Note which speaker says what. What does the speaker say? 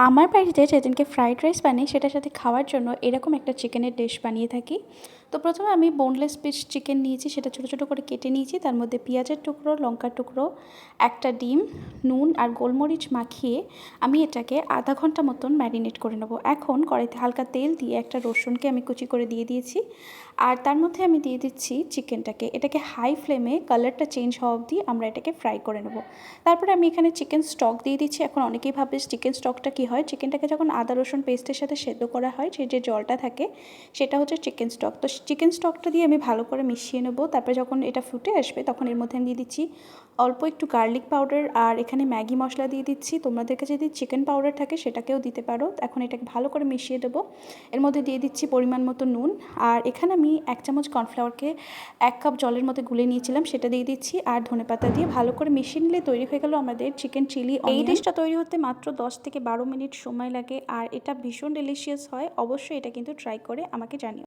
Speaker 1: আমার বাড়িতে যেদিনকে ফ্রাইড রাইস বানাই সেটার সাথে খাওয়ার জন্য এরকম একটা চিকেনের ডিশ বানিয়ে থাকি। তো প্রথমে আমি বোনলেস পিস চিকেন নিয়েছি, সেটা ছোটো ছোটো করে কেটে নিয়েছি। তার মধ্যে পেঁয়াজের টুকরো, লঙ্কার টুকরো, একটা ডিম, নুন আর গোলমরিচ মাখিয়ে আমি এটাকে আধা ঘন্টা মতন ম্যারিনেট করে নেবো। এখন কড়াইতে হালকা তেল দিয়ে একটা রসুনকে আমি কুচি করে দিয়ে দিয়েছি, আর তার মধ্যে আমি দিয়ে দিচ্ছি চিকেনটাকে। এটাকে হাই ফ্লেমে কালারটা চেঞ্জ হওয়া অবধি আমরা এটাকে ফ্রাই করে নেব। তারপরে আমি এখানে চিকেন স্টক দিয়ে দিচ্ছি। এখন অনেকেই ভাবে চিকেন স্টকটা কী হয়, চিকেনটাকে যখন আদা রসুন পেস্টের সাথে সেদ্ধ করা হয় সেই যে জলটা থাকে সেটা হচ্ছে চিকেন স্টক। তো চিকেন স্টকটা দিয়ে আমি ভালো করে মিশিয়ে নেবো। তারপরে যখন এটা ফুটে আসবে তখন এর মধ্যে আমি দিয়ে দিচ্ছি অল্প একটু গার্লিক পাউডার, আর এখানে ম্যাগি মশলা দিয়ে দিচ্ছি। তোমাদের কাছে যদি চিকেন পাউডার থাকে সেটাকেও দিতে পারো। এখন এটাকে ভালো করে মিশিয়ে দেবো। এর মধ্যে দিয়ে দিচ্ছি পরিমাণ মতো নুন, আর এখানে আমি 1 চামচ কর্নফ্লাওয়ারকে 1 কাপ জলের মধ্যে গুলে নিয়েছিলাম সেটা দিয়ে দিচ্ছি, আর ধনেপাতা দিয়ে ভালো করে মিশিয়ে নিলে তৈরি হয়ে গেল আমাদের চিকেন চিলি অনিয়ন। এই ডিশটা তৈরি হতে মাত্র 10 থেকে 12 মিনিট সময় লাগে, আর এটা ভীষণ ডেলিশিয়াস হয়। অবশ্যই এটা কিন্তু ট্রাই করে আমাকে জানিও।